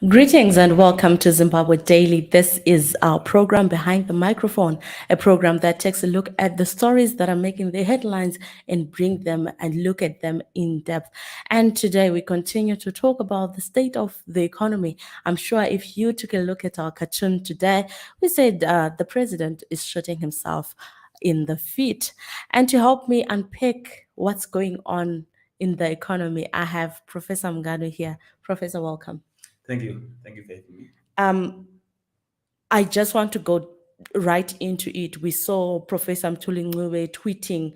Greetings and welcome to Zimbabwe Daily. This is our program Behind the Microphone, a program that takes a look at the stories that are making the headlines and bring them and look at them in depth. And today we continue to talk about the state of the economy. I'm sure if you took a look at our cartoon today, we said the president is shooting himself in the feet. And to help me unpick what's going on in the economy, I have Professor Mngano here. Professor, welcome. Thank you. Thank you for having me. Um, I just want to go right into it. We saw Professor Mthuli Ncube tweeting,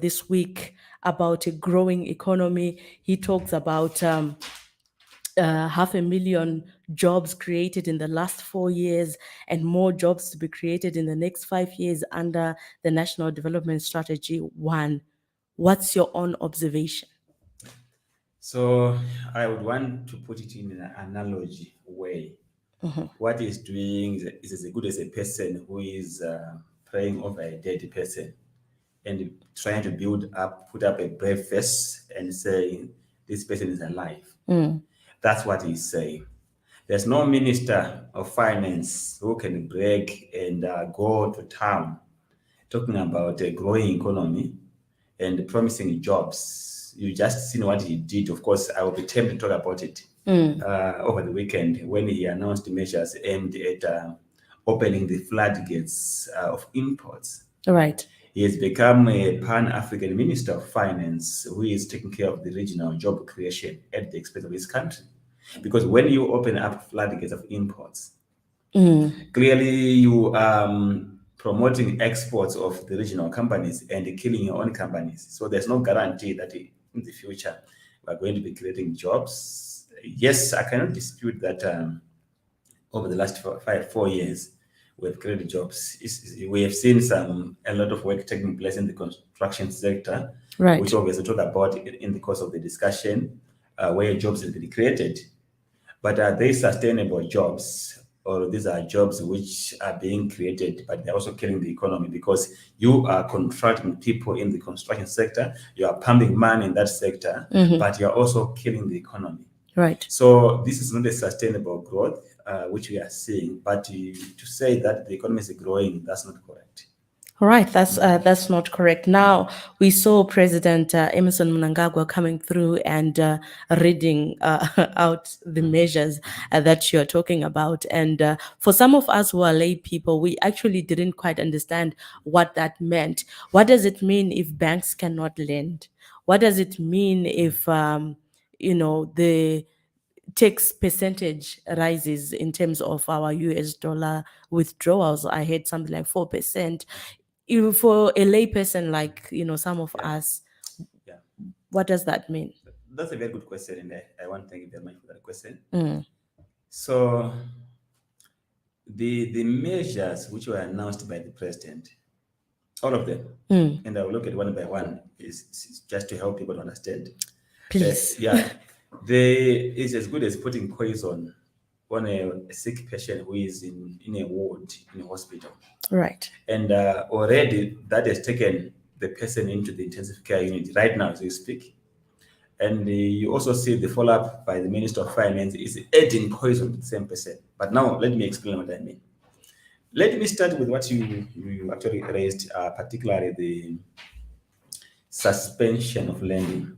this week about a growing economy. He talks about 500,000 jobs created in the last 4 years and more jobs to be created in the next 5 years under the National Development Strategy 1. What's your own observation? So I would want to put it in an analogy way. What he's doing is as good as a person who is praying over a dead person and trying to put up a brave face and saying this person is alive. That's what he's saying. There's no minister of finance who can break and go to town talking about a growing economy and promising jobs. You just seen what he did. Of course, I will be tempted to talk about it over the weekend when he announced measures aimed at opening the floodgates of imports. Right. He has become a Pan-African Minister of Finance who is taking care of the regional job creation at the expense of his country. Because when you open up floodgates of imports, clearly you promoting exports of the regional companies and killing your own companies. So there's no guarantee that in the future we're going to be creating jobs. Yes, I cannot dispute that over the last 4 years we've created jobs. We have seen a lot of work taking place in the construction sector, Right. which obviously talk about in the course of the discussion, where jobs have been created. But are they sustainable jobs? Or these are jobs which are being created, but they're also killing the economy because you are contracting people in the construction sector, you are pumping money in that sector, but you're also killing the economy. Right. So this is not a sustainable growth, which we are seeing. But to say that the economy is growing, that's not correct. All right, that's not correct. Now we saw President Emmerson Mnangagwa coming through and reading out the measures that you're talking about. And for some of us who are lay people, we actually didn't quite understand what that meant. What does it mean if banks cannot lend? What does it mean if the tax percentage rises in terms of our US dollar withdrawals? I heard something like 4%. Even for a layperson like some of us, Yeah, what does that mean? that's a very good question, and I want to thank you very much for that question. So the measures which were announced by the president, all of them, and I will look at one by one, is just to help people to understand. Please. It's as good as putting poison on a sick patient who is in a ward in a hospital. Right. And already that has taken the person into the intensive care unit right now as we speak. And you also see the follow-up by the Minister of Finance is adding poison to the same person. But now let me explain what I mean. Let me start with what you actually raised, particularly the suspension of lending.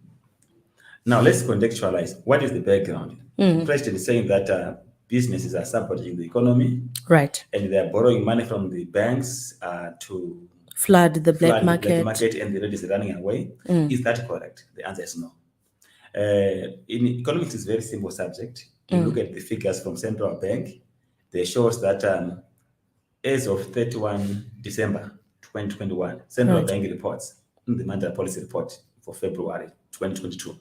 Now let's contextualize. What is the background? The president is saying that businesses are sabotaging the economy. Right. And they are borrowing money from the banks to flood the black the market. black market, and the rate is running away. Is that correct? The answer is no. In economics, it's a very simple subject. You look at the figures from central bank. They show us that as of 31 December 2021, central Right. bank reports in the monetary policy report for February 2022.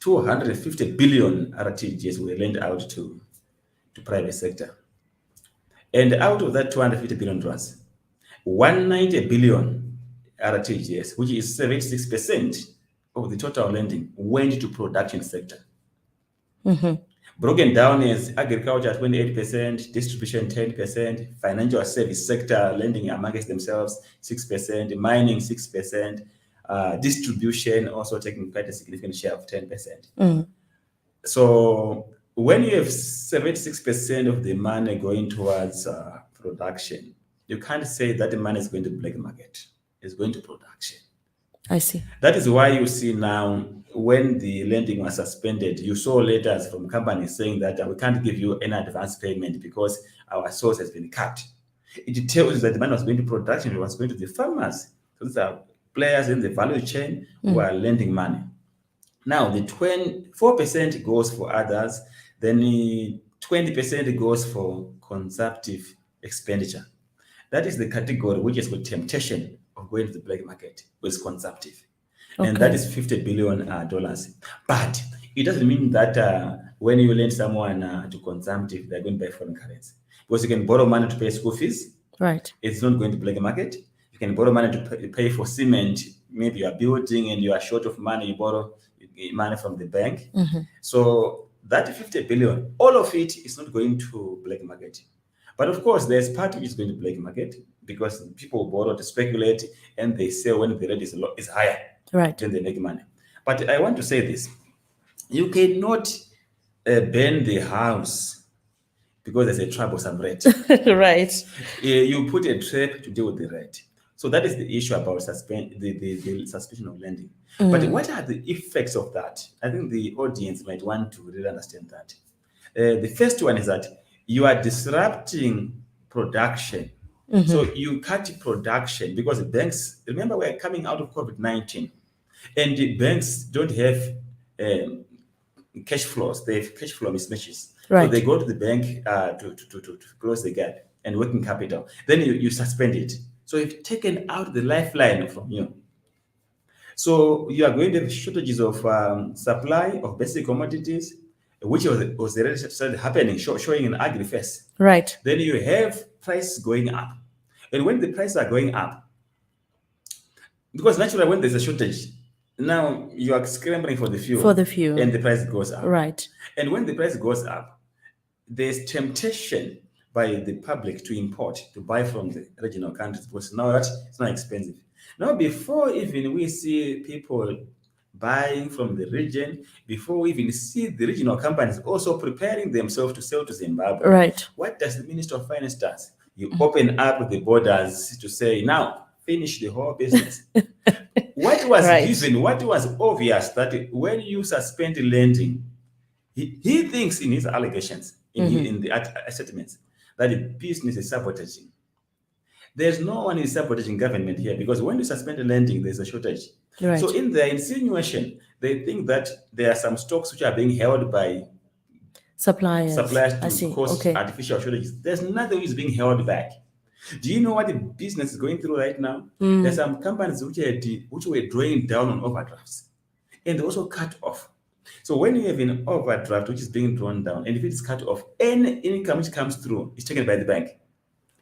250 billion RTGS were lent out to private sector. And out of that 250 billion dollars, 190 billion RTGS, which is 76% of the total lending, went to production sector. Broken down as agriculture 28%, distribution 10%, financial service sector lending amongst themselves 6%, mining 6%, distribution also taking quite a significant share of 10%. So when you have 76% of the money going towards production, you can't say that the money is going to black market. It's going to production. I see. That is why you see now when the lending was suspended, you saw letters from companies saying that we can't give you any advance payment because our source has been cut. It tells you that the money was going to production, it was going to the farmers. So these are players in the value chain who are lending money. Now, the 4% goes for others, then 20% goes for consumptive expenditure. That is the category which has got temptation of going to the black market, which is consumptive. And that Okay. is $50 billion. But it doesn't mean that when you lend someone to consumptive, they're going to buy foreign currency. Because you can borrow money to pay school fees, Right. it's not going to black market. You can borrow money to pay for cement. Maybe you are building and you are short of money, you borrow money from the bank. So that 50 billion, all of it is not going to black market. But of course, there's part which is going to black market because people borrow to speculate and they sell when the rate is higher. Right. Then they make money. But I want to say this: you cannot burn the house because there's a troublesome rate. Right. You put a trap to deal with the rate. So that is the issue about the suspension of lending. But what are the effects of that? I think the audience might want to really understand that. The first one is that you are disrupting production. So you cut production because the banks, remember, we're coming out of COVID-19 and the banks don't have cash flows, they have cash flow mismatches. So Right. they go to the bank to close the gap and working capital. Then you suspend it. So you've taken out the lifeline from you. So you are going to have shortages of supply of basic commodities, which was already started happening, showing in agri phase. Right. Then you have prices going up. And when the prices are going up, because naturally when there's a shortage, now you are scrambling for the fuel. For the fuel. And the price goes up. Right. And when the price goes up, there's temptation by the public to import, to buy from the regional countries because now it's not expensive. Now, before even we see people buying from the region, before we even see the regional companies also preparing themselves to sell to Zimbabwe, Right. what does the Minister of Finance does? You open up the borders to say, now, finish the whole business. What was Right. given, what was obvious that when you suspend lending, he thinks in his allegations, in the statements, that the business is sabotaging. There's no one is sabotaging government here because when you suspend lending, there's a shortage. Right. So in their insinuation, they think that there are some stocks which are being held by Suppliers. suppliers I see. to cause Okay. artificial shortages. There's nothing which is being held back. Do you know what the business is going through right now? There's some companies which were drawing down on overdrafts, and they also cut off. So when you have an overdraft which is being drawn down, and if it is cut off, any income which comes through is taken by the bank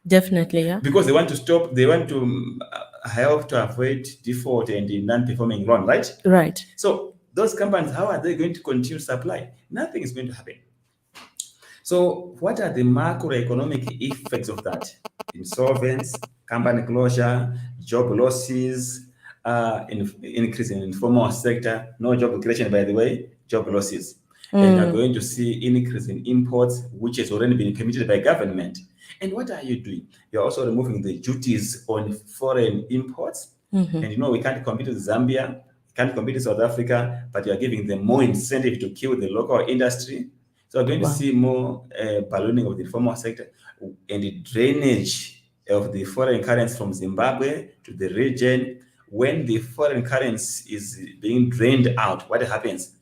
Definitely. Yeah. because they want to stop, they want to help to avoid default and the non-performing loan, right? Right. So those companies, how are they going to continue supply? Nothing is going to happen. So what are the macroeconomic effects of that? Insolvency, company closure, job losses, increase in informal sector, no job creation, by the way, job losses. And you're going to see increase in imports, which has already been permitted by government. And what are you doing? You're also removing the duties on foreign imports. And you know, we can't compete with Zambia, we can't compete with South Africa, but you're giving them more incentive to kill the local industry. So we're going to see more ballooning of the informal sector and the drainage of the foreign currency from Zimbabwe to the region. When the foreign currency is being drained out, what happens?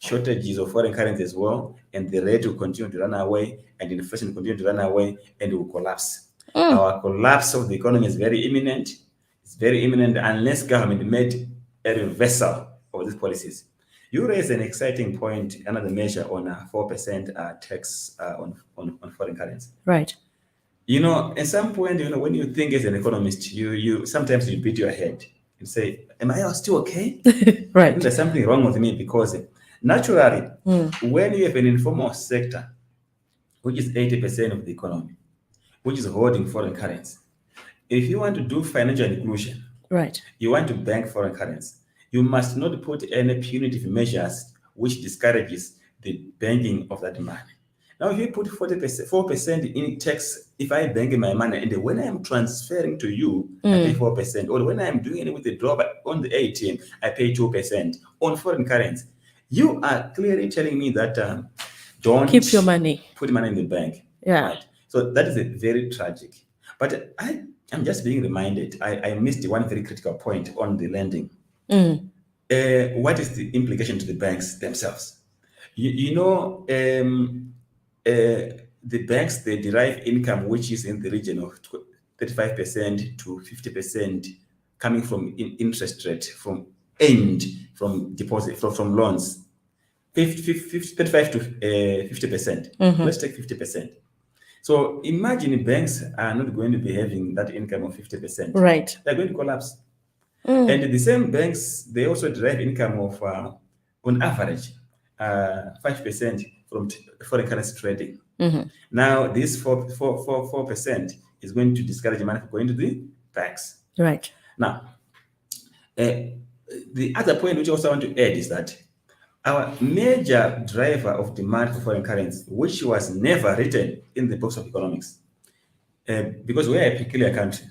Shortages of foreign currency as well, and the rate will continue to run away, and inflation will continue to run away, and it will collapse. Our collapse of the economy is very imminent. It's very imminent unless government made a reversal of these policies. You raise an exciting point, another measure on a 4% tax on foreign currency. Right. You know, at some point, you know, when you think as an economist, you sometimes you beat your head and say, "Am I still okay? Right. There's something wrong with me," because naturally, when you have an informal sector, which is 80% of the economy, which is holding foreign currency, if you want to do financial inclusion, Right. you want to bank foreign currency, you must not put any punitive measures which discourages the banking of that money. Now, if you put 40%, 4% in tax, if I bank my money, and when I'm transferring to you, I pay 4%, or when I'm doing it with the draw on the ATM, I pay 2% on foreign currency. You are clearly telling me that don't Keep your money. put money in the bank. Yeah. Right. So that is a very tragic. But I'm just being reminded, I missed one very critical point on the lending. What is the implication to the banks themselves? The banks, they derive income which is in the region of 35% to 50% coming from interest rate, from deposit, from loans. 35 to 50%. Let's take 50%. So imagine banks are not going to be having that income of 50%. Right. They're going to collapse. And the same banks, they also derive income of, on average, 5% from foreign currency trading. Now, this 4% is going to discourage money from going to the banks. Right. Now, the other point which I also want to add is that our major driver of demand for foreign currency, which was never written in the books of economics, because we are a peculiar country,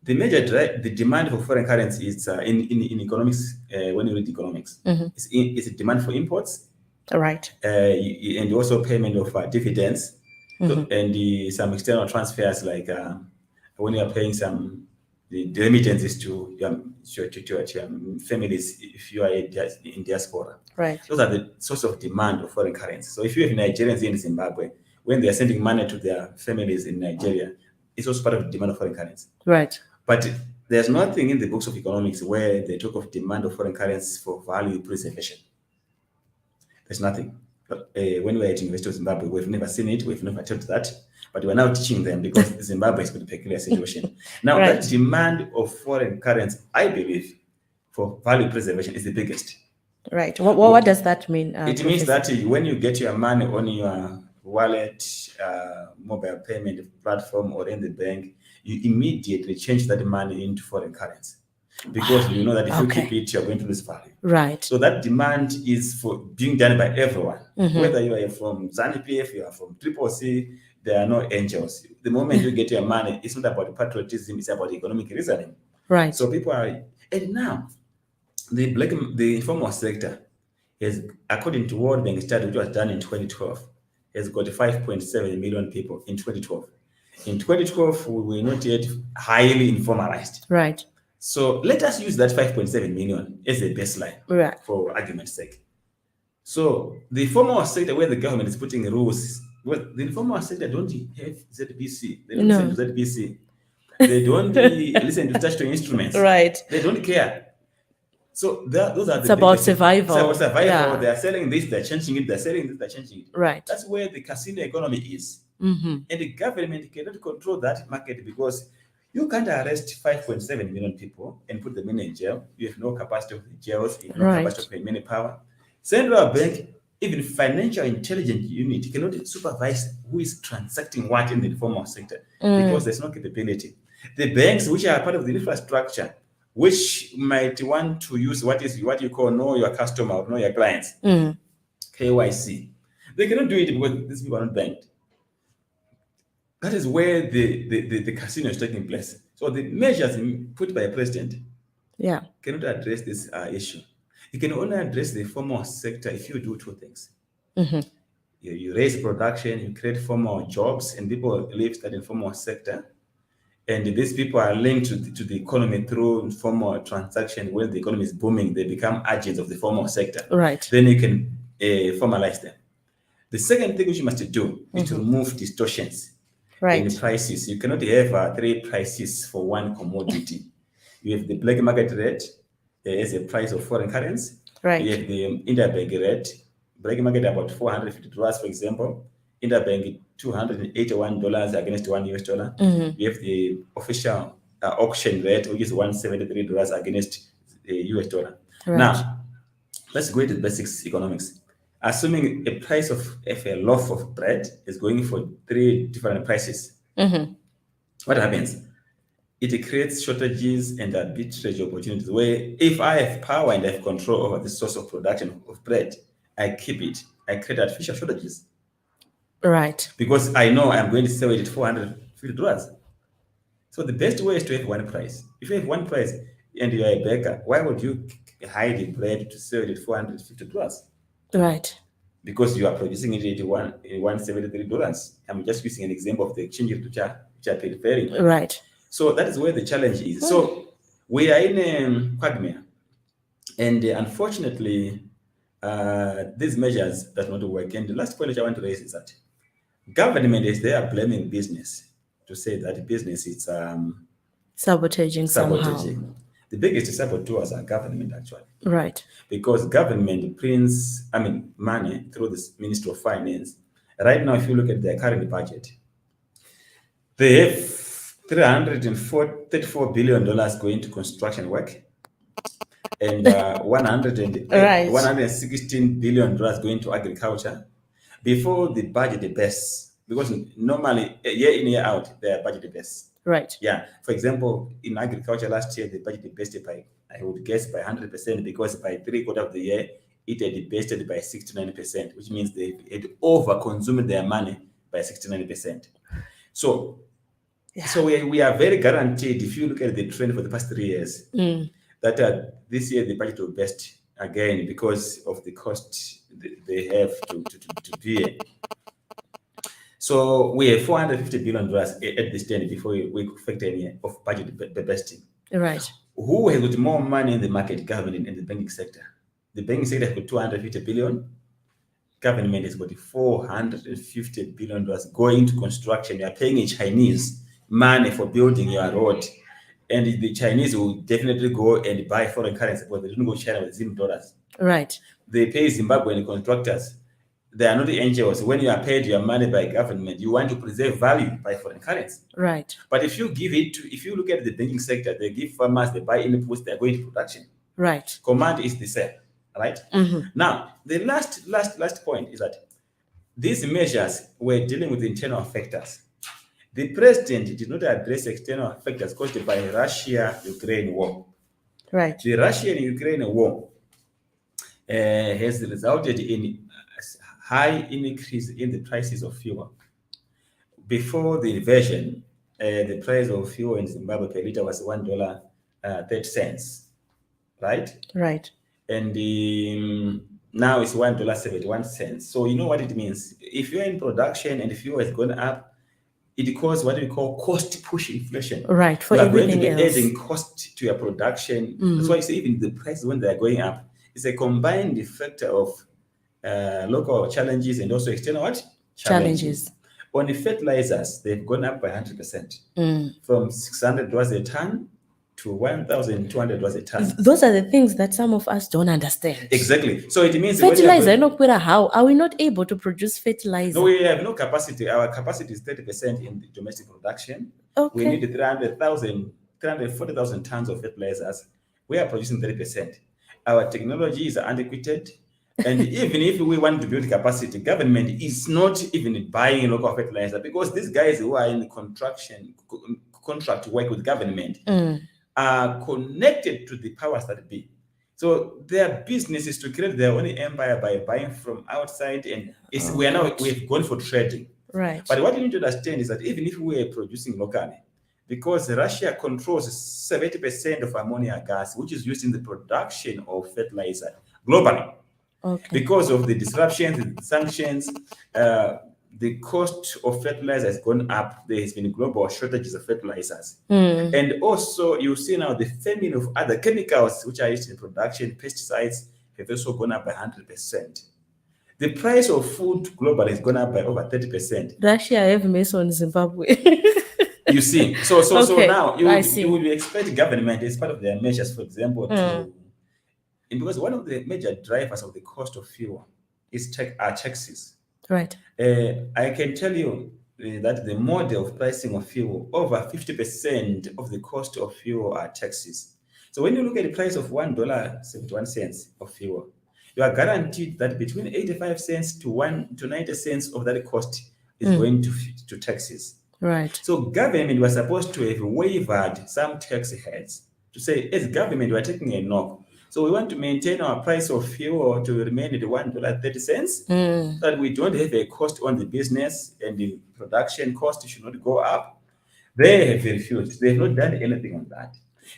the major the demand for foreign currency is in economics. When you read economics, it's a demand for imports, right, and also payment of dividends, and some external transfers, like when you are paying some the remittances to your families if you are in diaspora. Right. Those are the source of demand of foreign currency. So if you have Nigerians in Zimbabwe, when they are sending money to their families in Nigeria, it's also part of the demand of foreign currency. Right. But there's nothing in the books of economics where they talk of demand of foreign currency for value preservation. There's nothing. When we were at University of Zimbabwe, we've never seen it. We've never taught that. But we're now teaching them because Zimbabwe is in a peculiar situation. Now, right. That demand of foreign currency, I believe, for value preservation is the biggest. Right. What does that mean? It means that when you get your money on your wallet, mobile payment platform, or in the bank, you immediately change that money into foreign currency. Because you know that if you keep it, you're going to lose value. Right. So that demand is for being done by everyone. Whether you are from ZANU-PF, you are from CCC, there are no angels. The moment you get your money, it's not about patriotism, it's about economic reasoning. Right. So people are, and now the informal sector is, according to World Bank study, which was done in 2012, has got 5.7 million people in 2012. In 2012, we were not yet highly informalized. Right. So let us use that 5.7 million as a baseline, right, for argument's sake. So the formal sector where the government is putting rules, well, the informal sector don't have ZBC. They don't listen to ZBC. They don't listen to statutory instruments. Right. They don't care. So those are it's about survival. It's about survival. Yeah. They are selling this, they're changing it. They're selling this, they're changing it. Right. That's where the casino economy is. And the government cannot control that market because you can't arrest 5.7 million people and put them in a jail. You have no capacity of the jails, you have no capacity of manpower. Central bank, even financial intelligence unit, cannot supervise who is transacting what in the informal sector because there's no capability. The banks, which are part of the infrastructure, which might want to use what you call know your customer or know your clients, KYC, they cannot do it because these people are not banked. That is where the casino is taking place. So the measures put by a president cannot address this issue. You can only address the formal sector if you do two things. You raise production, you create formal jobs, and people live that informal sector. And these people are linked to the economy through formal transaction. When the economy is booming, they become agents of the formal sector. Right. Then you can formalize them. The second thing which you must do is to remove distortions in prices. You cannot have three prices for one commodity. You have the black market rate as a price of foreign currency. Right. You have the interbank rate. Black market about $450, for example. Interbank $281 against $1 US. You have the official auction rate, which is $173 against the US dollar. Right. Now, let's go into the basics economics. Assuming a price of a loaf of bread is going for three different prices, what happens? It creates shortages and arbitrage opportunities where if I have power and I have control over the source of production of bread, I keep it. I create artificial shortages Right. because I know I'm going to sell it at $450. So the best way is to have one price. If you have one price and you are a baker, why would you hide the bread to sell it at $450? Right. Because you are producing it at $173. I'm just using an example of the exchange rate which are preferring. Right. So that is where the challenge is. So we are in a quagmire, and unfortunately, these measures does not work. And the last point which I want to raise is that government is there blaming business to say that business is Sabotaging somehow. sabotaging. The biggest saboteurs are government actually, Right. because government prints, money through the Ministry of Finance. Right now, if you look at their current budget, they have $34 billion going to construction work, and Right. $116 billion going to agriculture. Before the budget base, because normally year in year out they are budget base. Right. Yeah. For example, in agriculture last year, the budget bested by, I would guess, by 100%, because by 3/4 of the year, it had bested by 69%, which means they had over-consumed their money by 69%. So, so we are very guaranteed, if you look at the trend for the past 3 years, that this year the budget will best again because of the cost they have to bear. So we have $450 billion at this time before we factor in of budget besting. Right. Who has got more money in the market? Government and the banking sector. The banking sector has got $250 billion. Government has got $450 billion going to construction. You are paying a Chinese money for building your road, and the Chinese will definitely go and buy foreign currency, but they don't go to China with Zim dollars. Right. They pay Zimbabwean contractors. They are not the NGOs. When you are paid your money by government, you want to preserve value by foreign currency. Right. But if you give it to, if you look at the banking sector, they give farmers, they buy inputs, they are going to production. Right. Command is the same, right? Mm-hmm. Now, the last point is that these measures were dealing with internal factors. The president did not address external factors caused by Russia-Ukraine war. Right. The Russian-Ukraine war has resulted in high increase in the prices of fuel. Before the invasion, the price of fuel in Zimbabwe per liter was $1.30, right? Right. And now it's $1.71. So you know what it means. If you're in production and fuel has gone up, it causes what we call cost push inflation. Right. For you are everything going to be else. adding cost to your production. That's why you see even the prices when they're going up, it's a combined factor of local challenges and also external what? Challenges. On the fertilizers, they've gone up by 100%, from $600 a ton to $1,200 a ton. Those are the things that some of us don't understand. Exactly. So it means fertilizer. How are we not able to produce fertilizer? No, we have no capacity. Our capacity is 30% in the domestic production. Okay. We need 340,000 tons of fertilizers. We are producing 30%. Our technology is antiquated. And even if we want to build capacity, government is not even buying local fertilizer, because these guys who are in contract work with government are connected to the powers that be. So their business is to create their own empire by buying from outside, and we've gone for trading. Right. But what you need to understand is that even if we are producing locally, because Russia controls 70% of ammonia gas, which is used in the production of fertilizer globally. Okay. Because of the disruptions, the sanctions, the cost of fertilizer has gone up. There has been global shortages of fertilizers. And also you see now the famine of other chemicals which are used in production, pesticides, have also gone up by 100%. The price of food globally has gone up by over 30%. Russia have mess on Zimbabwe. You see, so now you will expect government as part of their measures, for example, because one of the major drivers of the cost of fuel is taxes. Right. I can tell you that the model of pricing of fuel, over 50% of the cost of fuel are taxes. So when you look at the price of $1.71 of fuel, you are guaranteed that between 85 cents to 90 cents of that cost is going to taxes. Right. So government was supposed to have waived some tax heads to say, as government, we are taking a knock. So we want to maintain our price of fuel to remain at $1.30, Mm. so that we don't have a cost on the business and the production cost should not go up. They have refused. They have not done anything on that.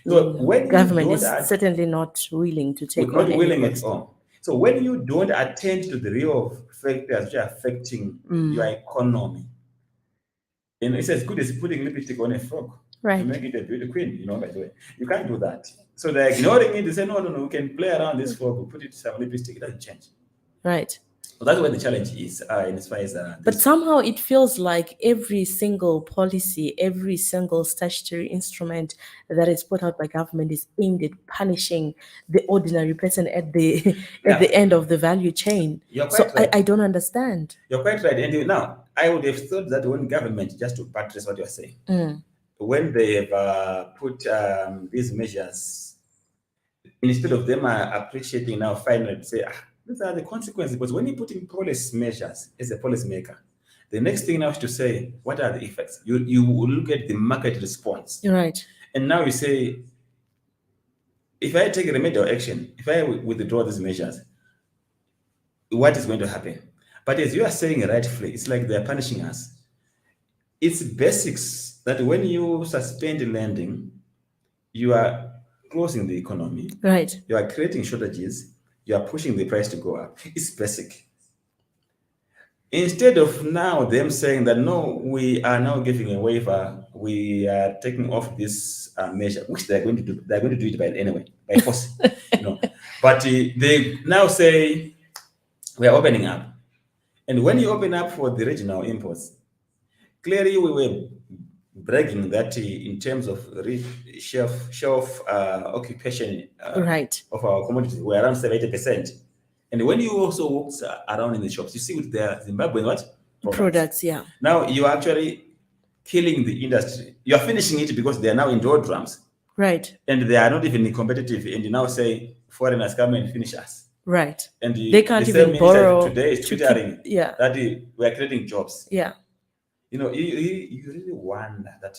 So No, when you government don't is certainly not willing to take not on any willing at cost. all. So when you don't attend to the real factors which are affecting your economy, it's as good as putting lipstick on a frog to Right. make it a beauty queen, by the way. You can't do that. So they're ignoring it. They say, no, we can play around this frog, we put it some lipstick, it doesn't change. Right. So that's where the challenge is, in as far as But this. somehow it feels like every single policy, every single statutory instrument that is put out by government is aimed at punishing the ordinary person at the at the Yeah. end of the value chain. You're So quite right. I don't understand. You're quite right. And now, I would have thought that when government, just to buttress what you're saying, when they have put these measures, instead of them appreciating now, finally say, these are the consequences. Because when you put in policy measures as a policymaker, the next thing now is to say, what are the effects? You will look at the market response. Right. And now you say, if I take remedial action, if I withdraw these measures, what is going to happen? But as you are saying rightfully, it's like they're punishing us. It's basics that when you suspend lending, you are closing the economy. Right. You are creating shortages. You are pushing the price to go up. It's basic. Instead of now them saying that, no, we are now giving a waiver, we are taking off this measure, which they're going to do. They're going to do it by anyway, by force. But they now say, we are opening up. And when you open up for the regional imports, clearly we were bragging that in terms of shelf occupation Right. of our commodities, we're around 70%. And when you also walk around in the shops, you see with their Zimbabwean what? Products, yeah. Now you're actually killing the industry. You're finishing it because they are now in doldrums. Right. And they are not even competitive. And you now say foreigners come and finish us. Right. And They can't the even same minister borrow today is to twittering yeah. that we are creating jobs. Yeah. You really wonder that,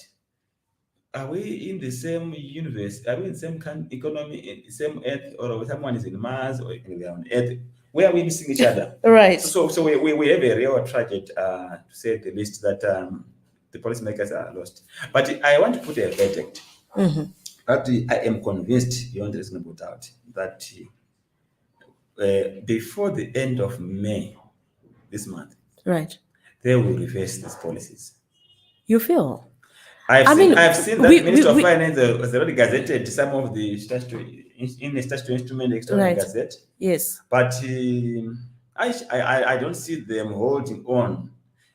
are we in the same universe? Are we in the same economy, same earth, or someone is in Mars or we are on Earth? Where are we missing each other? Right. So we have a real tragedy, to say the least, that the policymakers are lost. But I want to put a verdict that I am convinced beyond reasonable doubt that before the end of May this month, Right. they will reverse these policies. You feel? I've seen that Minister of Finance has already gazetted some of the statutory instrument external Right. gazette. Yes. But I don't see them holding on.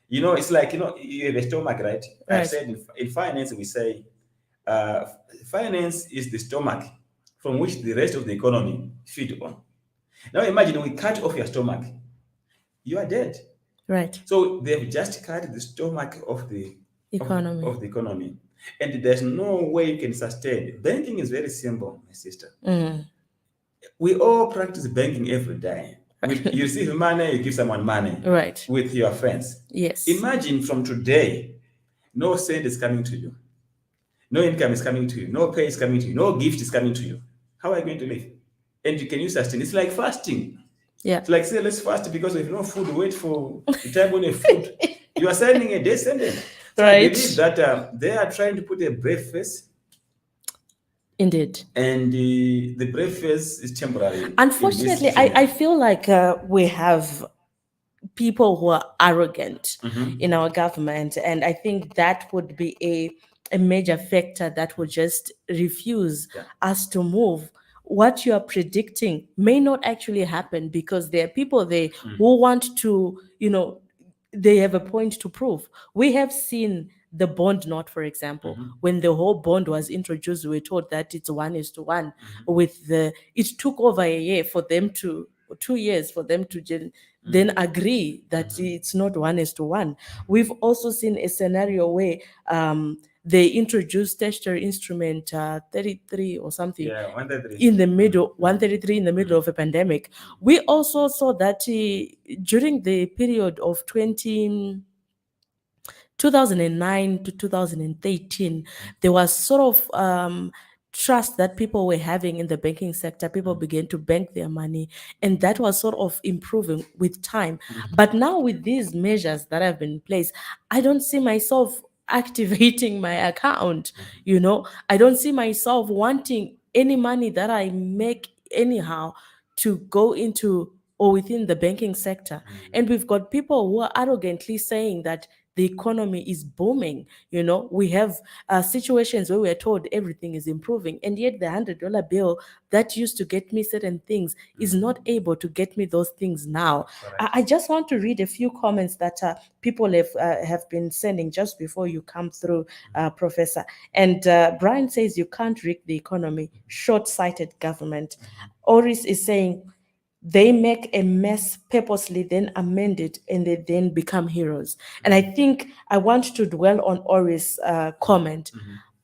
It's like, you have a stomach, right? I've said in finance, we say finance is the stomach from which the rest of the economy feed on. Now imagine we cut off your stomach, you are dead. Right. So they've just cut the stomach of the economy. Of the economy. And there's no way you can sustain. Banking is very simple, my sister. We all practice banking every day. You receive money, you give someone money. Right. With your friends. Yes. Imagine from today, no cent is coming to you. No income is coming to you. No pay is coming to you. No gift is coming to you. How are you going to live? And can you sustain? It's like fasting. Yeah. It's like, say, let's fast because we have no food. Wait for the time when you have food. You are signing a death sentence. So right. I believe that they are trying to put a brave face. Indeed. And the brave face is temporary. Unfortunately, I feel like we have people who are arrogant in our government. And I think that would be a major factor that would just refuse us to move. What you are predicting may not actually happen because there are people there who want to, they have a point to prove. We have seen the bond note, for example, when the whole bond was introduced, we were told that it's 1:1. It took over a year for them to 2 years for them to then agree that it's not 1:1. We've also seen a scenario where they introduced statutory instrument 33 or something 133. in the middle, 133 in the middle of a pandemic. We also saw that during the period of 2009 to 2013, there was sort of trust that people were having in the banking sector, people began to bank their money, and that was sort of improving with time. But now with these measures that have been in place, I don't see myself activating my account. I don't see myself wanting any money that I make anyhow to go into or within the banking sector. And we've got people who are arrogantly saying that the economy is booming. We have situations where we're told everything is improving, and yet the $100 bill that used to get me certain things is not able to get me those things now. I just want to read a few comments that people have been sending just before you come through, Professor. And Brian says you can't rig the economy, short-sighted government. Oris is saying they make a mess purposely, then amend it, and they then become heroes. And I think I want to dwell on Oris' comment.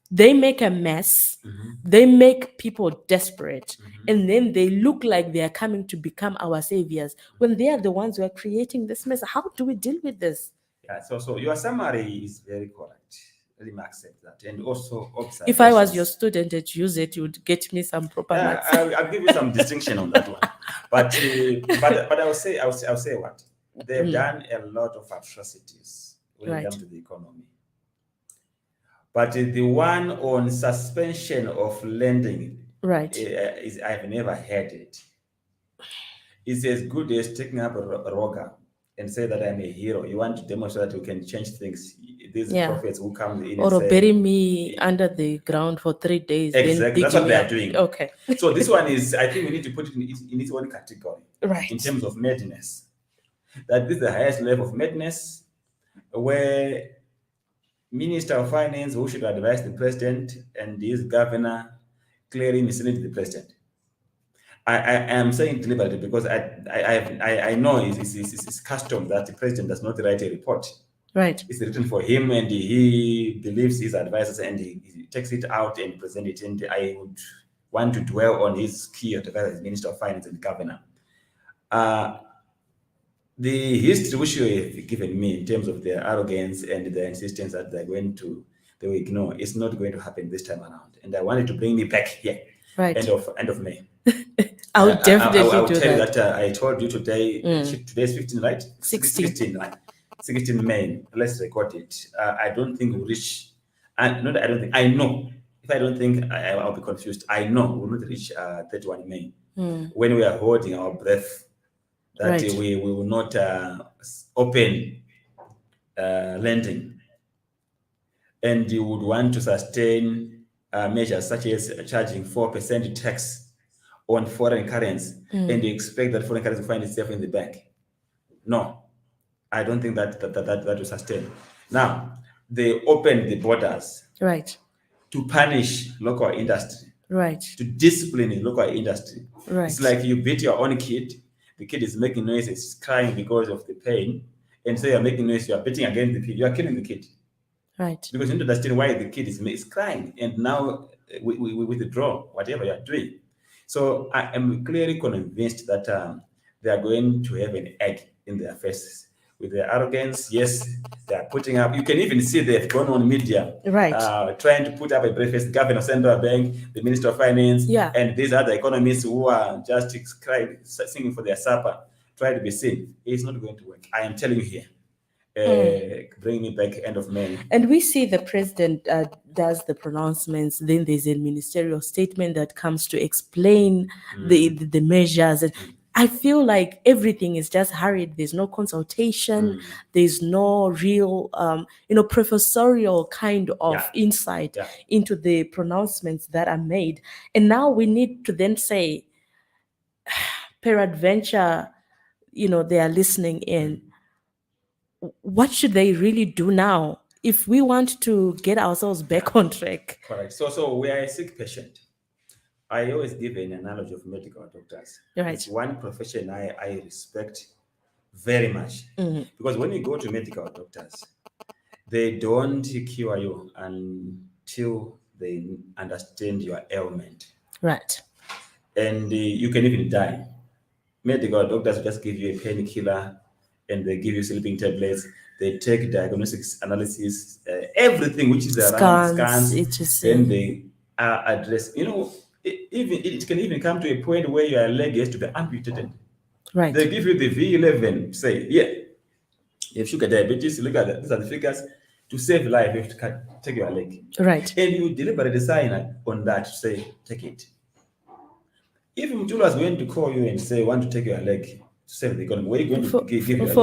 They make a mess, they make people desperate, and then they look like they are coming to become our saviors when they are the ones who are creating this mess. How do we deal with this? Yeah, so your summary is very correct. Let me accept that. And also If I was observations. your student at use it, you would get me some proper Yeah, marks. I'll give you some distinction on that one. But I'll say what? They've done a lot of atrocities when it Right. comes to the economy. But the one on suspension of lending, Right. I've never heard it. It's as good as taking up a roga and say that I'm a hero. You want to demonstrate that you can change things. These Yeah. prophets who come in Or and say, bury me under the ground for 3 days, then exactly, that's dig what me they are up. doing. Okay. So this one is, I think we need to put it in its own category Right. in terms of madness. That this is the highest level of madness, where Minister of Finance, who should advise the president, and his governor clearly misled the president. I am saying deliberately because I know it's custom that the president does not write a report. Right. It's written for him, and he believes his advisors, and he takes it out and presents it. And I would want to dwell on his key advisor, as Minister of Finance and Governor. The history which you have given me in terms of their arrogance and their insistence that they will ignore, is not going to happen this time around. And I wanted to bring me back here. Right. End of May. I would definitely I will do tell that. you that I told you today. Today's 15, right? 16. 16, right? 16 May. Let's record it. I don't think we'll reach. Not I don't think. I know. If I don't think, I'll be confused. I know we'll not reach 31 May when we are holding our breath. That Right. we will not open lending, and you would want to sustain measures such as charging 4% tax on foreign currency, and you expect that foreign currency will find itself in the bank. No, I don't think that will sustain. Now, they opened the borders Right. to punish local industry, Right. to discipline local industry. Right. It's like you beat your own kid. The kid is making noise, it's crying because of the pain, and so you're making noise, you're beating against the kid, you are killing the kid. Right. Because you need to understand why the kid is crying, and now we withdraw whatever you are doing. So I am clearly convinced that they are going to have an egg in their faces. With their arrogance, yes, they are putting up. You can even see they've gone on media, Right. trying to put up a breakfast. Governor of Central Bank, the Minister of Finance, Yeah. and these other economists who are just crying, singing for their supper, try to be seen. It's not going to work. I am telling you here. Bring me back end of May. And we see the president does the pronouncements, then there's a ministerial statement that comes to explain the measures. And I feel like everything is just hurried. There's no consultation. There's no real, professorial kind of insight into the pronouncements that are made. And now we need to then say, peradventure, they are listening in. What should they really do now if we want to get ourselves back on track? Correct. So we are a sick patient. I always give an analogy of medical doctors. Right. It's one profession I respect very much. Because when you go to medical doctors, they don't cure you until they understand your ailment. Right. And you can even die. Medical doctors will just give you a painkiller, and they give you sleeping tablets. They take diagnostics analysis, everything which is around scans. HSC. Then they addressed. Even it can even come to a point where your leg has to be amputated. Right. They give you the V11, say, yeah, you have sugar diabetes, look at that, these are the figures. To save life, you have to take your leg. Right. And you deliberately sign on that to say, take it. If Mtulu was going to call you and say, want to take your leg to save the economy, where are you going to give your leg?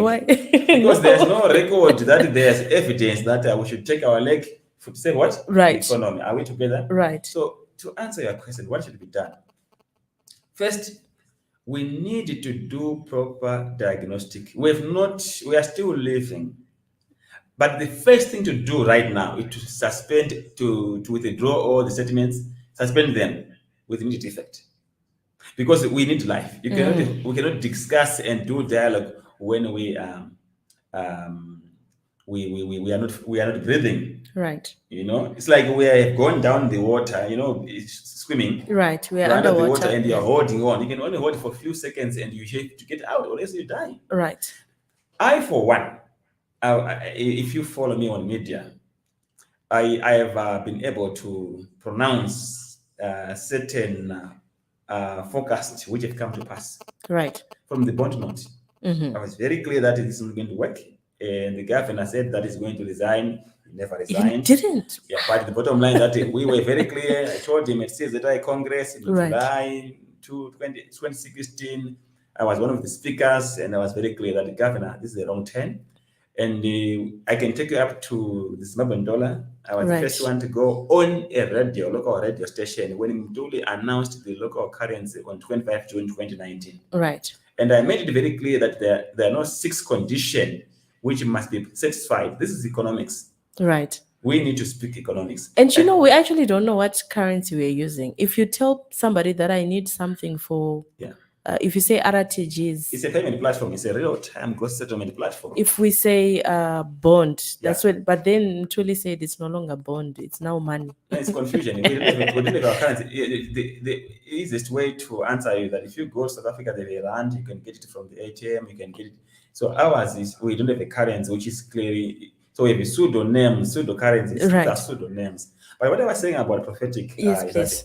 Why? Because there's no record that there's evidence that we should take our leg to save what? Right. The economy. Are we together? Right. So to answer your question, what should be done? First, we need to do proper diagnostic. We are still living. But the first thing to do right now is to suspend, to withdraw all the settlements, suspend them with immediate effect. Because we need life. We cannot discuss and do dialogue when we are not breathing. Right. It's like we have gone down the water, swimming. Right. We are You're under the underwater. water and you're holding on. You can only hold for a few seconds and you have to get out or else you die. Right. I, for one, if you follow me on media, I have been able to pronounce certain forecasts which have come to pass. Right. From the bond note. Mm-hmm. I was very clear that this is not going to work. And the governor said that he's going to resign. He never resigned. He didn't. Yeah, but the bottom line that we were very clear. I told him at CZI Congress in July 2016. I was one of the speakers, and I was very clear that the governor, this is the wrong turn. And I can take you up to the Zimbabwean dollar. I was the first one to go on a local radio station when Mtuli announced the local currency on 25 June 2019. Right. And I made it very clear that there are no 6 conditions which must be satisfied. This is economics. Right. We need to speak economics. And we actually don't know what currency we're using. If you tell somebody that I need something for, if you say RTGs, it's a payment platform. It's a real-time gross settlement platform. If we say bond, that's what. But then Mtuli said it's no longer bond; it's now money. It's confusion. We don't have our currency. The easiest way to answer you that if you go to South Africa, they have land. You can get it from the ATM. You can get it. So ours is we don't have a currency which is clearly. So we have a pseudonym, pseudo-currencies, right. Pseudonyms. But what I was saying about prophetic is that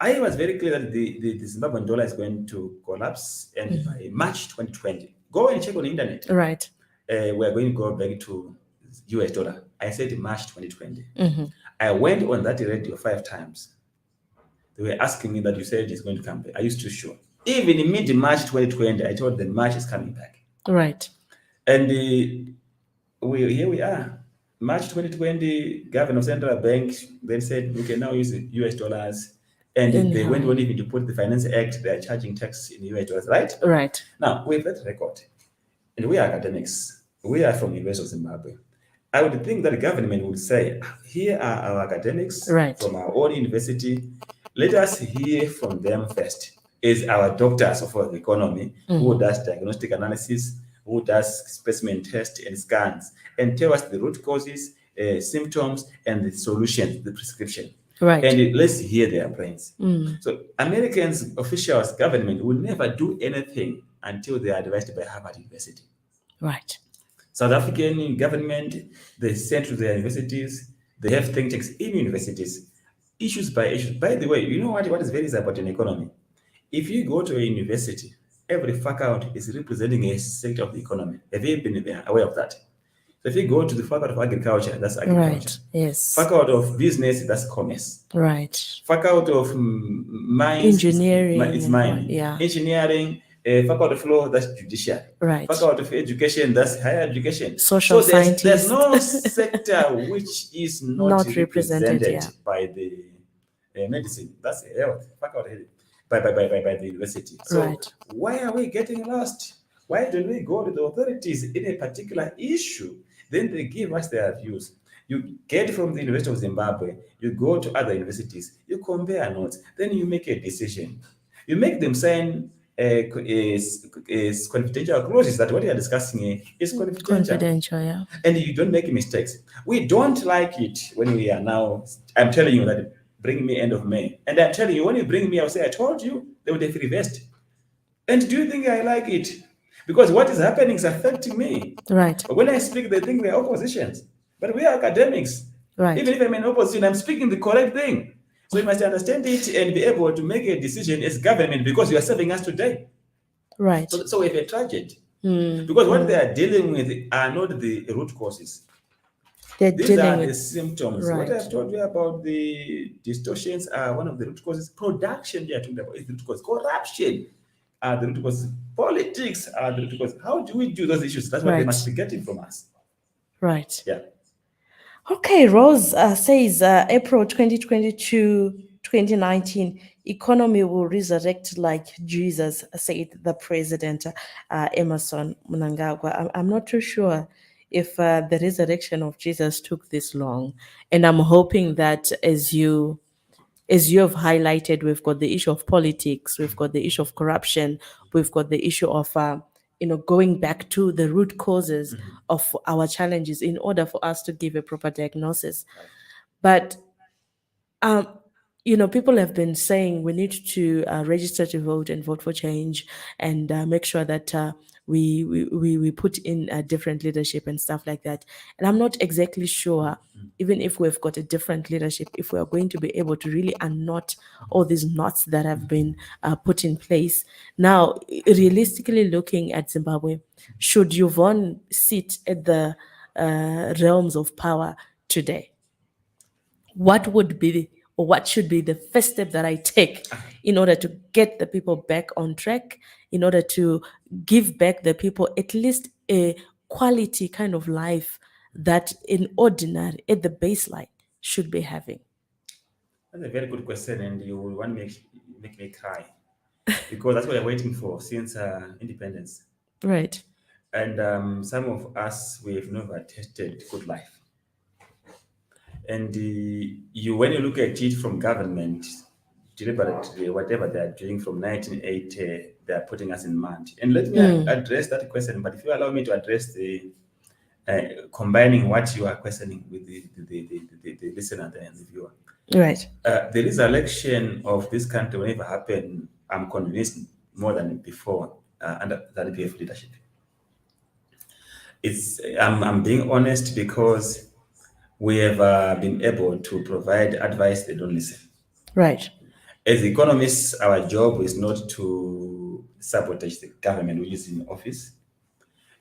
I was very clear that the Zimbabwean dollar is going to collapse, and by March 2020, go and check on the internet. Right. We're going to go back to US dollar. I said March 2020. I went on that radio 5 times. They were asking me that you said it's going to come back. Are you still sure? Even in mid-March 2020, I told them March is coming back. Right. And here we are. March 2020, Governor of Central Bank then said we can now use the US dollars. And they went on even to put the Finance Act, they are charging tax in US dollars, right? Right. Now, with that record, and we are academics, we are from the University of Zimbabwe. I would think that the government would say, here are our academics from our own university. Let us hear from them first. Is our doctors of the economy who does diagnostic analysis, who does specimen tests and scans, and tell us the root causes, symptoms, and the solutions, the prescription. Right. And let's hear their brains. So Americans, officials, government will never do anything until they are advised by Harvard University. Right. South African government, they send to their universities, they have think tanks in universities, issues by issues. By the way, you know what is very important in economy? If you go to a university, every faculty is representing a sector of the economy. Have you been aware of that? So if you go to the faculty of agriculture, that's agriculture. Right. Yes. Faculty of business, that's commerce. Right. Faculty of mines, engineering, it's mining. Yeah. Engineering. Faculty of law, that's judiciary. Right. Faculty of education, that's higher education. Social scientists. There's no sector which is not represented by the medicine. That's health. Faculty by the university. So why are we getting lost? Why don't we go to the authorities in a particular issue? Then they give us their views. You get from the University of Zimbabwe, you go to other universities, you compare notes, then you make a decision. You make them sign confidential clauses that what you are discussing is confidential. Yeah. And you don't make mistakes. We don't like it when we are now, I'm telling you that bring me end of May. And I'm telling you, when you bring me, I'll say, I told you, they would have reversed. And do you think I like it? Because what is happening is affecting me. Right. But when I speak, they think we are oppositions. But we are academics. Right. Even if I'm in opposition, I'm speaking the correct thing. So you must understand it and be able to make a decision as government because you are serving us today. Right. So we have a tragedy. Because what they are dealing with are not the root causes. They're These dealing are the with symptoms. What right. I've told you about the distortions are one of the root causes. Production, they are talking about, is the root cause. Corruption are the root causes. Politics are the root causes. How do we do those issues? That's what they Right. must be getting from us. Right. Yeah. Okay, Rose says April 2022, 2019, economy will resurrect like Jesus, said the president, Emerson Mnangagwa. I'm not too sure if the resurrection of Jesus took this long. And I'm hoping that as you have highlighted, we've got the issue of politics, we've got the issue of corruption, we've got the issue of going back to the root causes of our challenges in order for us to give a proper diagnosis. But people have been saying we need to register to vote and vote for change and make sure that we put in different leadership and stuff like that. And I'm not exactly sure, even if we've got a different leadership, if we are going to be able to really unknot all these knots that have been put in place. Now, realistically looking at Zimbabwe, should Yvonne sit at the realms of power today? What would be or what should be the first step that I take in order to get the people back on track, in order to give back the people at least a quality kind of life that in ordinary at the baseline should be having? That's a very good question, and you will want to make me cry because that's what we're waiting for since independence. Right. And some of us, we have never tasted good life. And when you look at it from government, deliberately, whatever they are doing from 1980, they are putting us in mud. And let me address that question. But if you allow me to address the combining what you are questioning with the listener and the viewer. Right. The resurrection of this country will never happen, I'm convinced, more than before under the PF leadership. I'm being honest because we have been able to provide advice, they don't listen. Right. As economists, our job is not to sabotage the government which is in office,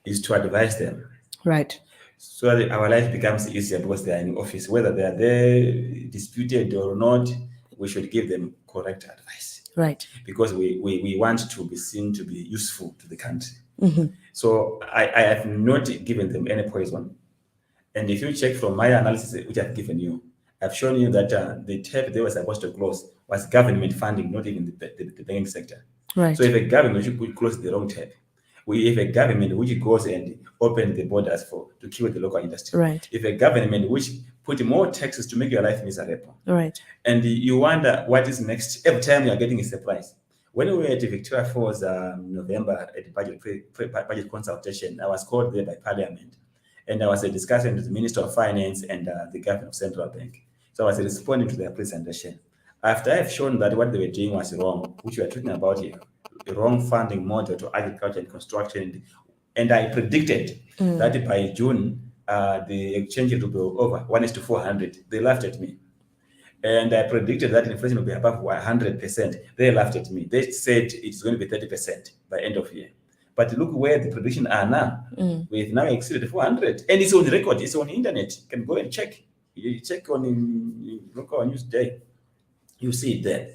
is to advise them. Right. So that our life becomes easier because they are in office. Whether they are there disputed or not, we should give them correct advice. Right. Because we want to be seen to be useful to the country. So I have not given them any poison. And if you check from my analysis, which I've given you, I've shown you that the tap they were supposed to close was government funding, not even the banking sector. Right. So if a government could close the wrong tap, we have a government which goes and open the borders to kill the local industry. Right. If a government which put more taxes to make your life miserable. Right. And you wonder what is next. Every time you are getting a surprise. When we were at Victoria Falls November at the budget consultation, I was called there by Parliament. And I was discussing with the Minister of Finance and the Governor of Central Bank. So I was responding to their presentation. After I've shown that what they were doing was wrong, which we are talking about here, the wrong funding model to agriculture and construction, and I predicted that by June, the exchange rate will be over 1:400. They laughed at me. And I predicted that inflation will be above 100%. They laughed at me. They said it's going to be 30% by end of year. But look where the predictions are now. We've now exceeded 400. And it's on the record. It's on the internet. You can go and check. You check on local news day. You see it there.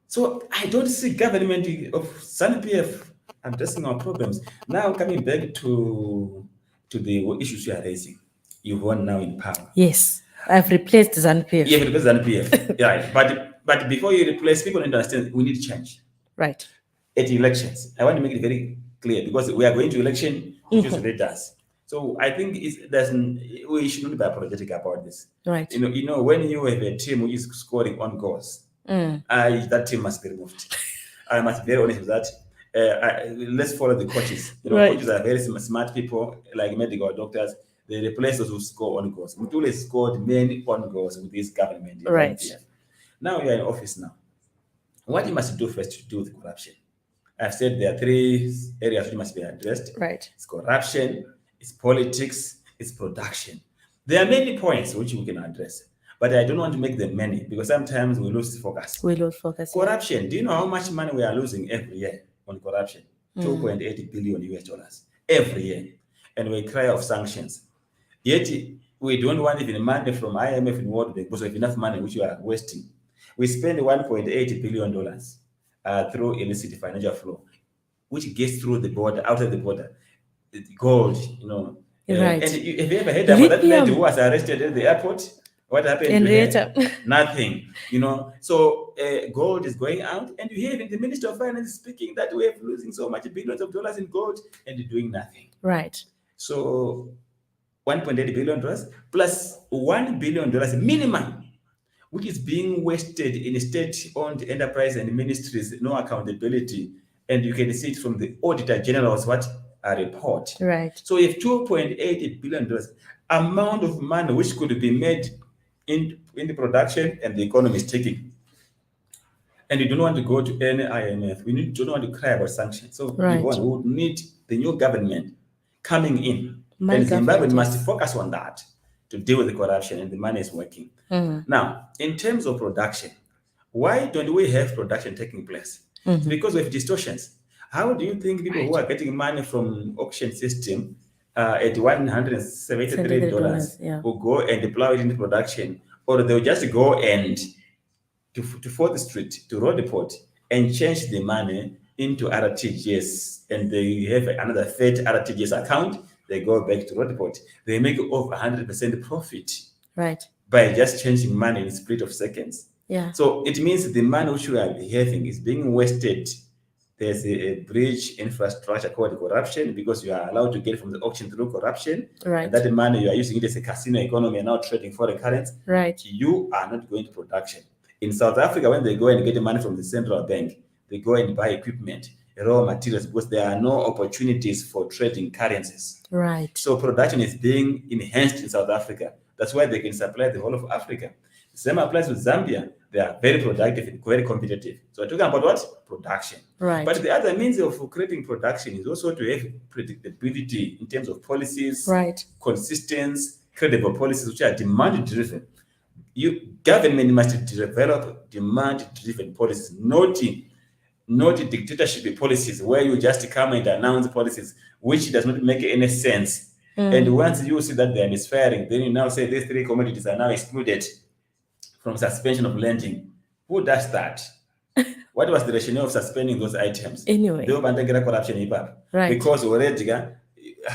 So I don't see government of ZANU-PF addressing our problems. Now coming back to the issues you are raising. You've won now in power. Yes. I've replaced ZANU-PF. Yeah, replaced ZANU-PF. Yeah, but before you replace, people need to understand we need change. Right. At elections, I want to make it very clear because we are going to election to choose leaders. So I think we should not be apologetic about this. Right. You know, when you have a team which is scoring on goals, that team must be removed. I must be very honest with that. Let's follow the coaches. Right. Coaches are very smart people, like medical doctors. They replace those who score on goals. Mutule scored many on goals with this government. Right. Now you are in office now. What you must do first to deal with corruption? I've said there are 3 areas which must be addressed. Right. It's corruption, it's politics, it's production. There are many points which we can address, but I don't want to make them many because sometimes we lose focus. We lose focus. Yeah. Corruption. Do you know how much money we are losing every year on corruption? 2.8 billion US dollars every year. And we cry of sanctions. Yet we don't want even money from IMF and World Bank because we have enough money which we are wasting. We spend $1.8 billion through illicit financial flow, which gets through the border, out of the border. Gold, you know. Right. And have you ever heard about that lady Lithium. who was arrested at the airport? What happened to Henrietta. her? Nothing, you know. So gold is going out, and you hear even the Minister of Finance speaking that we are losing so much billions of dollars in gold and doing nothing. Right. So $1.8 billion plus $1 billion minimum, which is being wasted in state-owned enterprise and ministries, no accountability. And you can see it from the Auditor General's report. Right. So if $2.8 billion amount of money which could be made in the production and the economy is taking, and you don't want to go to any IMF, don't want to cry about sanctions. So Right. we would need the new government coming in, My and Zimbabwe government, must focus on that to deal with the corruption, and the money is working. Now, in terms of production, why don't we have production taking place? It's because we have distortions. How do you think people who are getting money from auction system at $173 yeah. will go and deploy it into production, or they'll just go and to 4th Street, to Road Depot, and change the money into RTGS, and they have another third RTGS account, they go back to Road Depot. They make over 100% profit. Right. By just changing money in a split of seconds. Yeah. So it means the money which we are having is being wasted. There's a bridge infrastructure called corruption because you are allowed to get from the auction through corruption. Right. And that money you are using it as a casino economy and now trading foreign currency. Right. You are not going to production. In South Africa, when they go and get the money from the central bank, they go and buy equipment, raw materials, because there are no opportunities for trading currencies. Right. So production is being enhanced in South Africa. That's why they can supply the whole of Africa. The same applies with Zambia. They are very productive and very competitive. So we're talking about what? Production. Right. But the other means of creating production is also to have predictability in terms of policies, right, consistency, credible policies which are demand-driven. Government must develop demand-driven policies, not dictatorship policies where you just come and announce policies which does not make any sense. And once you see that they are misfiring, then you now say these three commodities are now excluded from suspension of lending. Who does that? What was the rationale of suspending those items? Anyway. They were corruption, right. Because already,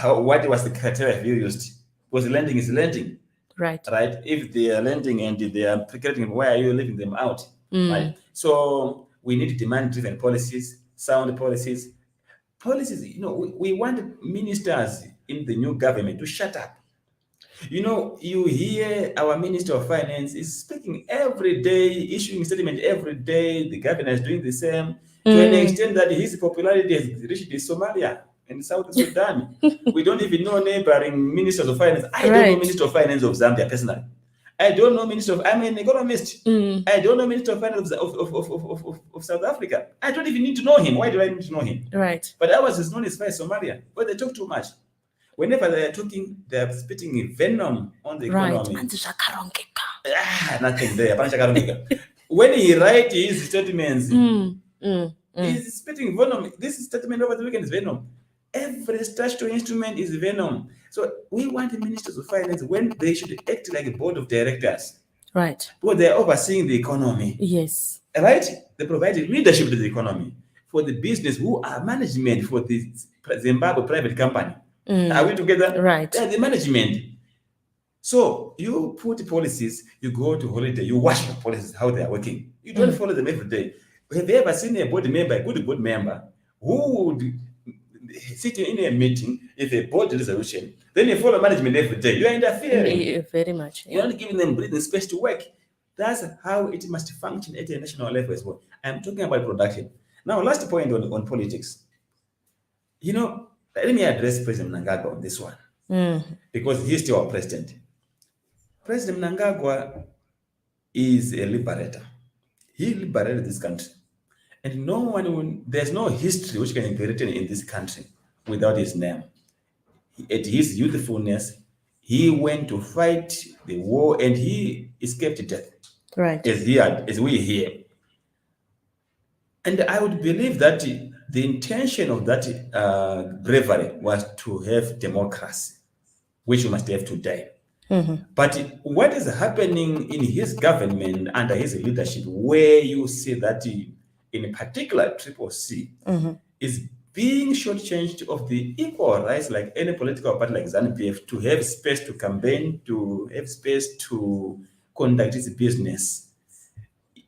what was the criteria you used? Because lending is lending. Right. Right. If they are lending and they are creating, why are you leaving them out? Right. So we need demand-driven policies, sound policies. Policies, we want ministers in the new government to shut up. You hear our Minister of Finance is speaking every day, issuing a statement every day. The governor is doing the same to an extent that his popularity has reached Somalia and South Sudan. We don't even know neighboring ministers of finance. I don't know Minister of Finance of Zambia personally. I don't know I'm an economist. I don't know Minister of Finance of South Africa. I don't even need to know him. Why do I need to know him? Right. But ours is known as far as Somalia, where they talk too much. Whenever they are talking, they are spitting venom on the economy. Nothing there. When he writes his statements, he's spitting venom. This statement over the weekend is venom. Every statutory instrument is venom. So we want the ministers of finance when they should act like a board of directors. Right. Because they are overseeing the economy. Yes. Right? They provide leadership to the economy. For the business, who are management for the Zimbabwe private company. Are we together? Right. They are the management. So you put policies, you go to holiday, you watch the policies, how they are working. You don't follow them every day. Have you ever seen a board member, a good board member, who would sit in a meeting if a board resolution, then you follow management every day? You are interfering. Very much. You're not giving them breathing space to work. That's how it must function at a national level as well. I'm talking about production. Now, last point on politics. Let me address President Mnangagwa on this one. Because he's still our president. President Mnangagwa is a liberator. He liberated this country. And there's no history which can be written in this country without his name. At his youthfulness, He went to fight the war and he escaped death, Right. as we hear. And I would believe that the intention of that bravery was to have democracy, which we must have today. But what is happening in his government under his leadership, where you see that in particular Triple C is being shortchanged of the equal rights like any political party like ZANU-PF to have space to campaign, to have space to conduct its business,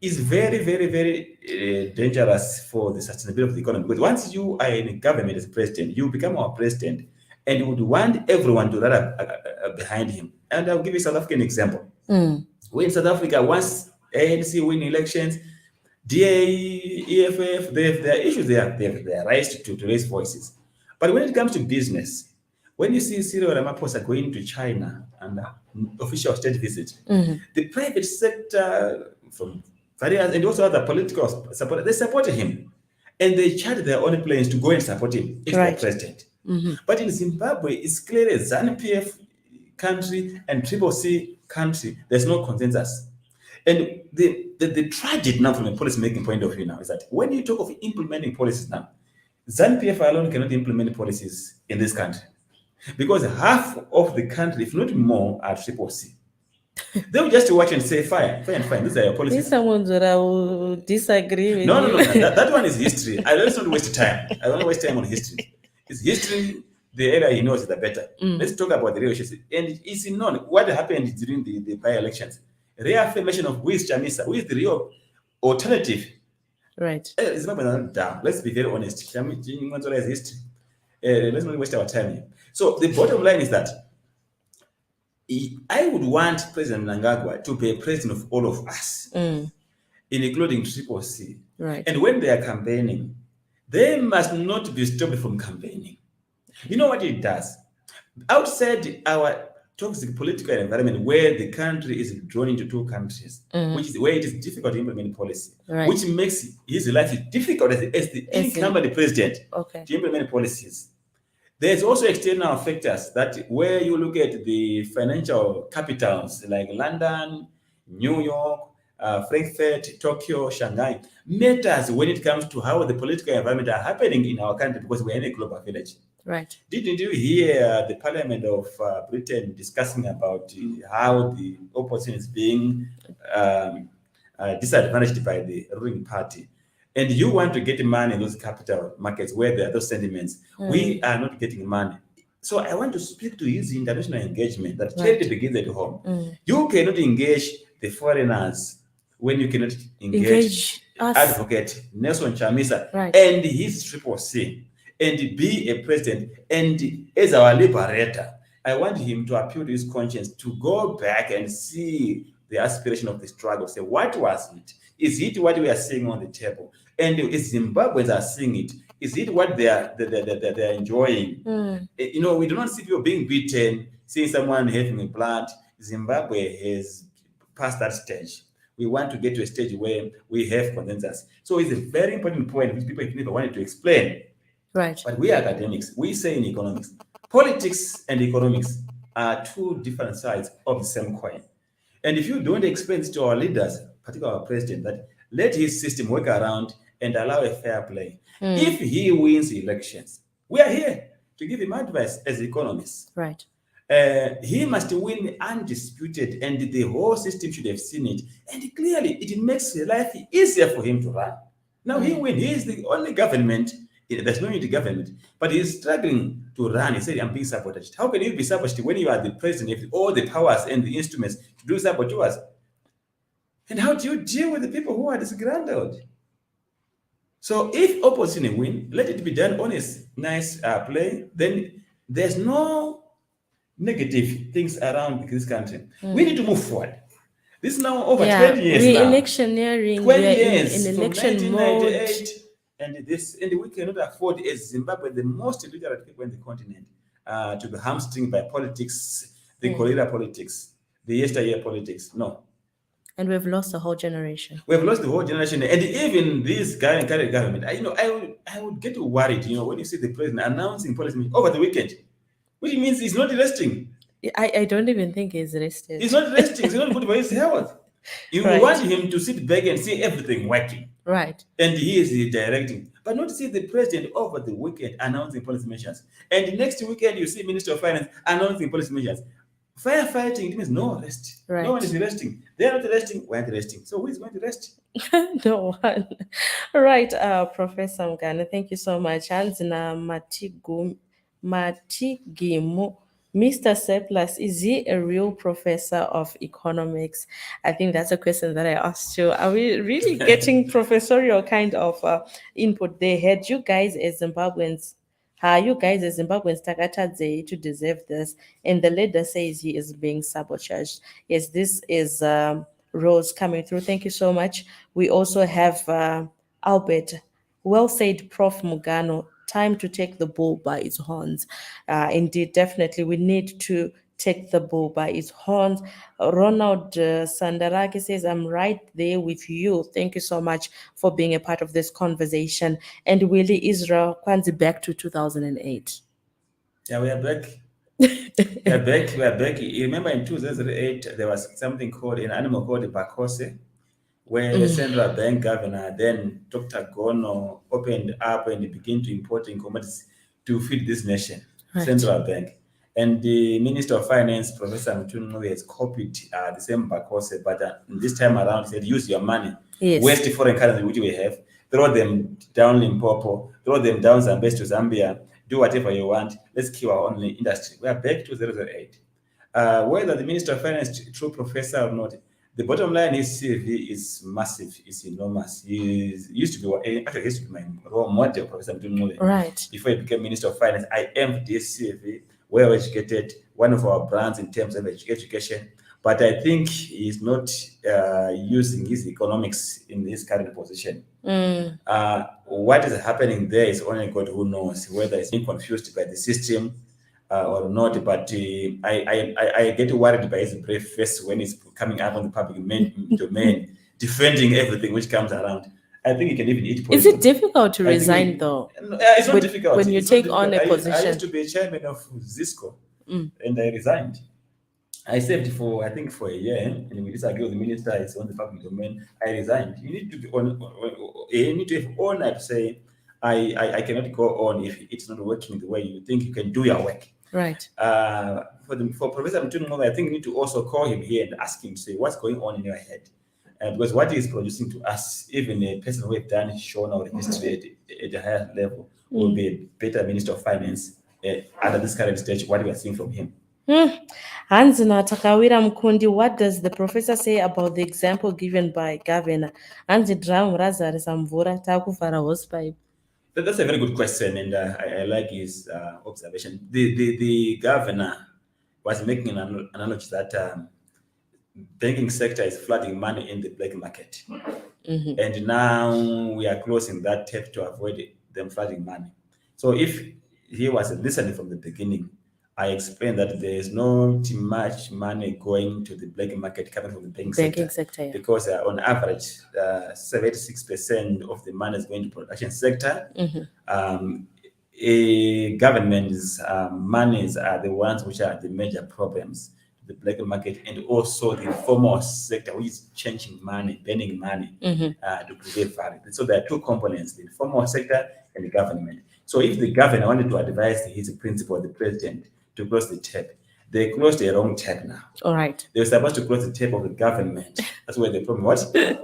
is very, very, very dangerous for the sustainability of the economy. Because once you are in government as president, you become our president, and you would want everyone to run behind him. And I'll give you a South African example. When South Africa, once ANC win elections, DA, EFF, they have their issues, they have their rights to raise voices. But when it comes to business, when you see Cyril Ramaphosa going to China and official state visit, the private sector from various and also other political support, they supported him. And they charter their own planes to go and support him if they're president. But in Zimbabwe, it's clearly ZANU-PF country and Triple C country, there's no consensus. And the tragedy now from a policy making point of view now is that when you talk of implementing policies now, ZANU-PF alone cannot implement policies in this country because half of the country, if not more, are Triple C. They will just watch and say, fine. These are your policies. Someone will disagree with No. you. That one is history. Let's not waste time. I don't waste time on history. It's history. The area he knows, the better. Let's talk about the real issues. And it's known what happened during the by-elections. Reaffirmation of who is Chamisa, who is the real alternative. Right. Let's be very honest. Is history. Let's not waste our time here. So the bottom line is that I would want President Mnangagwa to be a president of all of us, including Triple C. Right. And when they are campaigning, they must not be stopped from campaigning. You know what it does? Outside our toxic political environment where the country is drawn into two countries, which is where it is difficult to implement policy, which makes his life difficult as the incumbent president to implement policies. There's also external factors that where you look at the financial capitals like London, New York, Frankfurt, Tokyo, Shanghai, matters when it comes to how the political environment are happening in our country because we're in a global village. Right. Didn't you hear the Parliament of Britain discussing about how the opposition is being disadvantaged by the ruling party? And you want to get money in those capital markets where there are those sentiments. We are not getting money. So I want to speak to his international engagement that charity begins at home. You cannot engage the foreigners when you cannot engage Advocate Nelson Chamisa and his Triple C and be a president and as our liberator. I want him to appeal to his conscience to go back and see the aspiration of the struggle. Say, what was it? Is it what we are seeing on the table? And if Zimbabweans are seeing it, is it what they are enjoying? You know, we do not see people being beaten, seeing someone having a blood. Zimbabwe has passed that stage. We want to get to a stage where we have consensus. So it's a very important point which people never wanted to explain. Right. But we are academics. We say in economics, politics and economics are two different sides of the same coin. And if you don't explain this to our leaders, particularly our president, that let his system work around and allow a fair play. If he wins elections, we are here to give him advice as economists. Right. He must win undisputed, and the whole system should have seen it. And clearly, it makes life easier for him to run. Now he wins. He is the only government. There's no unity government, but he's struggling to run. He said, I'm being sabotaged. How can you be sabotaged when you are the president with all the powers and the instruments to do saboteurs? And how do you deal with the people who are disgruntled? So if opposition win, let it be done honest, nice play. Then there's no negative things around this country. We need to move forward. This is now over 20 years we're now. electioneering. 20 we're years in from election mode. 1998, and we cannot afford as Zimbabwe, the most illiterate people in the continent, to be hamstringed by politics, the guerrilla politics, the yesteryear politics. No. And we've lost a whole generation. We've lost the whole generation, and even this current government. I would get worried, when you see the president announcing policy over the weekend, which means he's not resting. I don't even think he's rested. He's not resting. It's not good for his health. You Right. want him to sit back and see everything working. Right. And he is directing, but not see the president over the weekend announcing policy measures. And the next weekend, you see Minister of Finance announcing policy measures. Firefighting, it means no rest. Right. No one is resting. They are not resting. We're not resting. So who is going to rest? No one. Right, Professor Mgana, thank you so much. Hanzina Matigimu. Mr. Surplus, is he a real professor of economics? I think that's a question that I asked you. Are we really getting professorial kind of input there? Had you guys as Zimbabweans, you guys as Zimbabweans takatadze to deserve this? And the leader says he is being sabotaged. Yes, this is Rose coming through. Thank you so much. We also have Albert. Well said, Prof. Mugano. Time to take the bull by its horns. Indeed, definitely, we need to take the bull by its horns. Ronald Sandaraki says, I'm right there with you. Thank you so much for being a part of this conversation. And Willie Israel, Kwanzi, back to 2008. Yeah, we are back. We are back. We are back. You remember in 2008, there was something called an animal called Bakose, where the central bank governor, then Dr. Gono, opened up and began to import commodities to feed this nation, Right. central bank. And the Minister of Finance, Professor Mutunu, has copied the same Bakose, but this time around, he said, use your money, Yes. waste foreign currency which we have, throw them down Limpopo, throw them down Zambezi to Zambia, do whatever you want. Let's kill our own industry. We are back to 008. Whether the Minister of Finance is a true professor or not, the bottom line is CV is massive, it's enormous. He used to be my role model, Professor Mutunu. Right. Before he became Minister of Finance, I aimed this CV, well educated, one of our brands in terms of education. But I think he's not using his economics in his current position. What is happening there is only God who knows, whether it's being confused by the system or not. But I get worried by his brave face when he's coming up on the public domain, defending everything which comes around. I think he can even eat poison. Is it difficult to I think resign though? It's not When- difficult. when you It's not take on a difficult. I position? used to be a chairman of Zisco, and I resigned. I served for I think for a year, and we disagree with the minister. It's on the public domain. I resigned. You need to be on. You need to have honor to say, I cannot go on if it's not working the way you think you can do your work. Right. For Professor Mutunu, I think you need to also call him here and ask him to say what's going on in your head. Because what he's producing to us, even a person who have done shown our history at a higher level, will be a better Minister of Finance under this current stage, what we are seeing from him. Hanzina Takawira Mkundi, what does the professor say about the example given by Governor? Hanzi Dram Razar Samvura Takufara Hosepipe. That's a very good question, and I like his observation. The governor was making an analogy that banking sector is flooding money in the black market, and now we are closing that tap to avoid them flooding money. So if he was listening from the beginning, I explained that there is not much money going to the black market coming from the banking sector, Yeah. because on average, 76% of the money is going to production sector. Government's monies are the ones which are the major problems to the black market, and also the informal sector, which is changing money, burning money to create value. So there are two components: the informal sector and the government. So if the governor wanted to advise his principal, the president, to close the tap, they closed the wrong tap now. All right. They were supposed to close the tap of the government. That's where the problem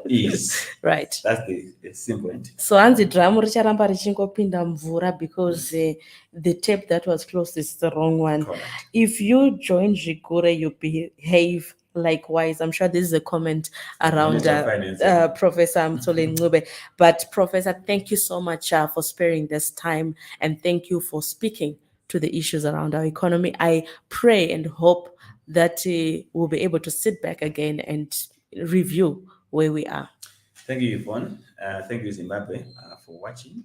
is. Right. That's the simple end. So Hanzi Dram richaramba richingopinda mvura because the tape that was closed is the wrong one. Correct. If you join Jigure, you behave likewise. I'm sure this is a comment around Minister of Finance, yeah. Professor Mthole Ncube. But Professor, thank you so much for sparing this time, and thank you for speaking to the issues around our economy. I pray and hope that we'll be able to sit back again and review where we are. Thank you, Yvonne. Thank you, Zimbabwe, for watching.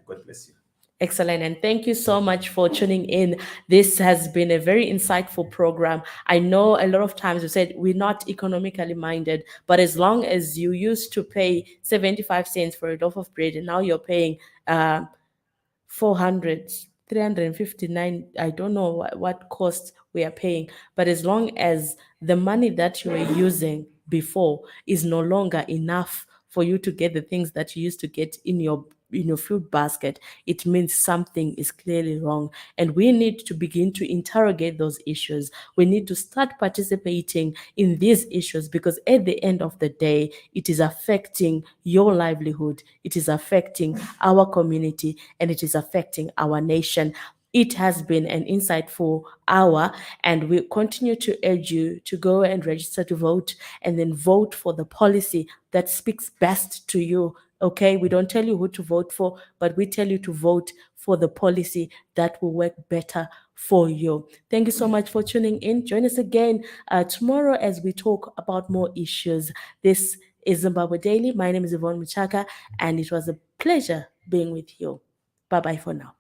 God bless you. Excellent. And thank you so much for tuning in. This has been a very insightful program. I know a lot of times you said we're not economically minded, but as long as you used to pay 75 cents for a loaf of bread and now you're paying 400, 359, I don't know what cost we are paying, but as long as the money that you were using before is no longer enough for you to get the things that you used to get in your food basket, it means something is clearly wrong. And we need to begin to interrogate those issues. We need to start participating in these issues, because at the end of the day, it is affecting your livelihood, it is affecting our community, and it is affecting our nation. It has been an insightful hour, and we continue to urge you to go and register to vote, and then vote for the policy that speaks best to you. Okay, we don't tell you who to vote for, but we tell you to vote for the policy that will work better for you. Thank you so much for tuning in. Join us again tomorrow as we talk about more issues. This is Zimbabwe Daily. My name is Yvonne Muchaka, and it was a pleasure being with you. Bye bye for now.